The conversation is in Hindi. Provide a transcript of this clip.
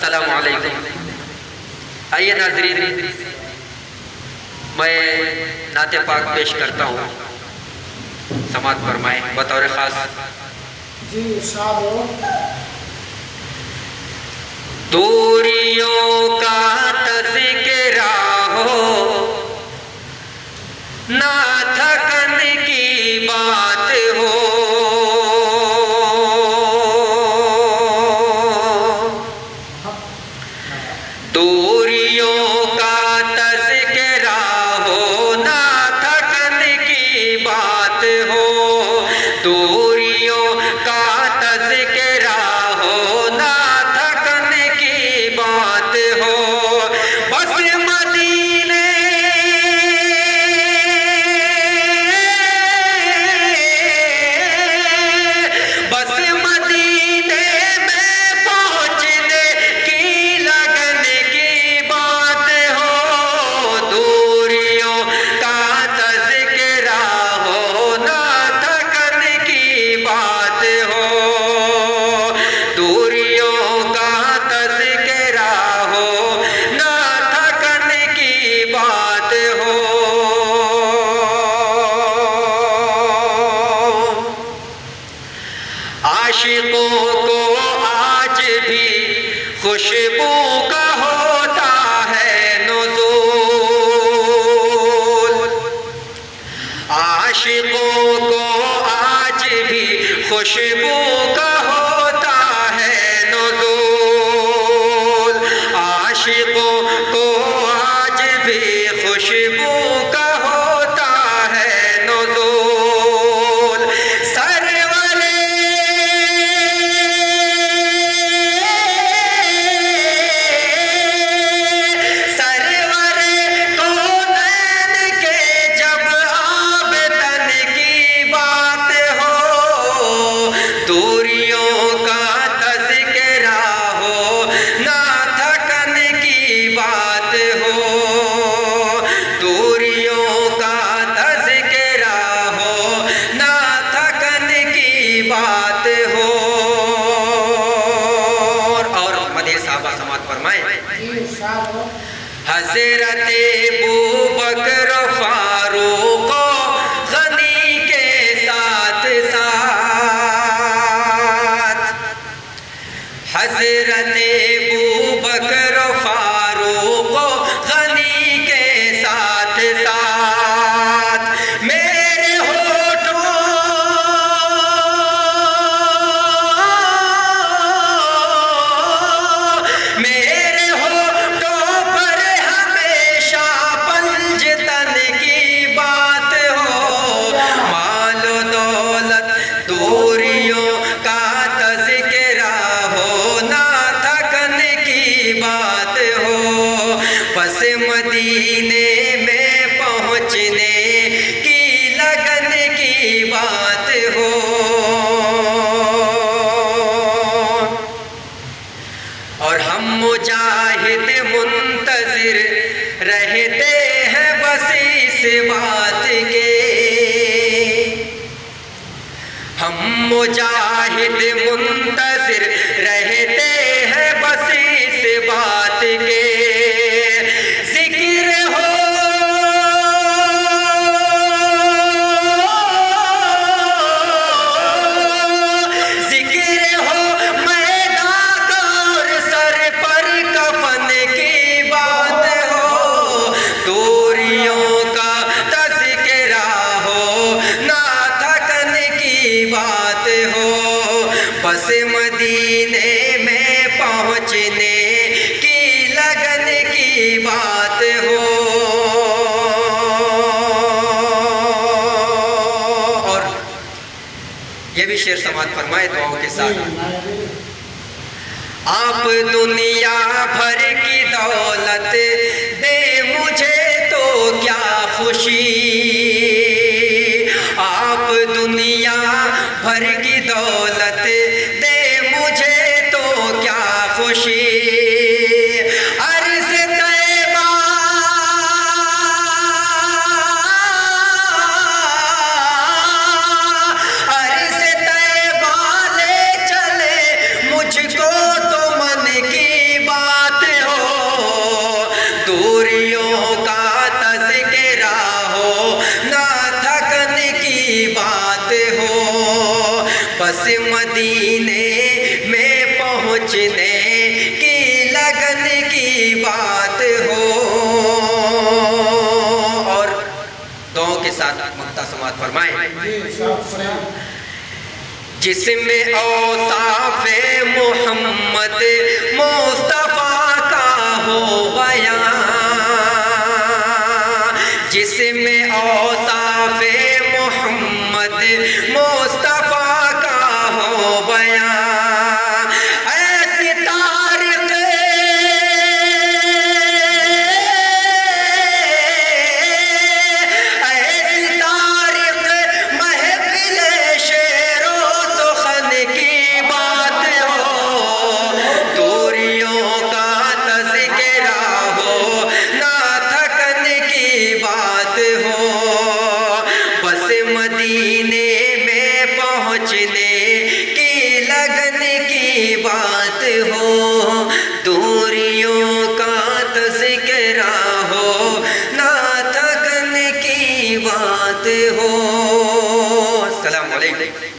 अस्सलामु अलैकुम। आइए नाज़रीन, मैं नाते पाक पेश करता हूँ, समात फरमाएं बतौर ख़ास। जी इरशाद हो। दूरियों का तज़किरा हो, ना थकन की बात हो, दूरियों का तज़किरा हो, ना थकन की बात हो, दूरियों का तज़किरा हो, ना थकन की बात हो। बस मदीने बस मदीने में पहुँचने की लगन की बात हो, दूरियों का तज़किरा हो, ना थकन की बात हो, दूरियों का तज़किरा हो, ना थकन की बात हो। आशिकों को आज भी खुशबू का होता है नुज़ूल, आशिकों को आज भी खुशबू का होता है नुज़ूल, आशिकों को आज भी खुशबू का होता है नुज़ूल। सरवरे कौनैन के जब आबदन की बात हो, दूरियों का तज़किरा हो, ना थकन की बात हो, दूरियों का तज़किरा हो, ना थकन की बात हो। और मदे साहबा समात फरमाए। जी इरशाद हो। हज़रत अबू बकर फारूक गनी के साथ साथ, हज़रत अबू बकर फारूक गनी के साथ साथ, मेरे होठों मेरे होठों पर हमेशा पंजतन की बात हो, मालो दौलत दूरियों का तज़किरा हो, ना थकन की बात हो, बस मदीने में पहुँचने की लगन की बात हो। और हम मुजाहिद मुंतज़िर रहते हैं बस इस बात के, हम मुजाहिद मुंतज़िर रहते हैं बस इस बात के। ज़िक्र हो ज़िक्र हो मैदान और सर पर कफन की बात हो, दूरियों का तज़किरा हो, ना थकन की बात हो, बस मदीने में पहुँचने की लगन की बात हो। और ये भी शेर समात फरमाए दुआओं के साथ। आप दुनिया भर की दौलत दे मुझे तो क्या खुशी, आप दुनिया भर की दौलत दे मुझे तो क्या खुशी, अर्ज़ तैबा अर्ज़ तैबा ले चले मुझको तो मन की बात साथ मक्ता समात फरमाए। जी इरशाद फरमाएं। जिसमें औसाफ़े मोहम्मद मुस्तफ़ा का हो बयां, जिसमें औसाफ़े मोहम्मद मुस्तफ़ा का हो बयां, ऐसी तारीख़ महफ़िल शेरो सुखन की बात हो, दूरियों का तज़किरा हो, ना थकन की बात हो, बस मदीने में पहुँचने की लगन की बात हो, दूरियों का तज़किरा हो, ना थकन की बात हो। अस्सलामु अलैकुम।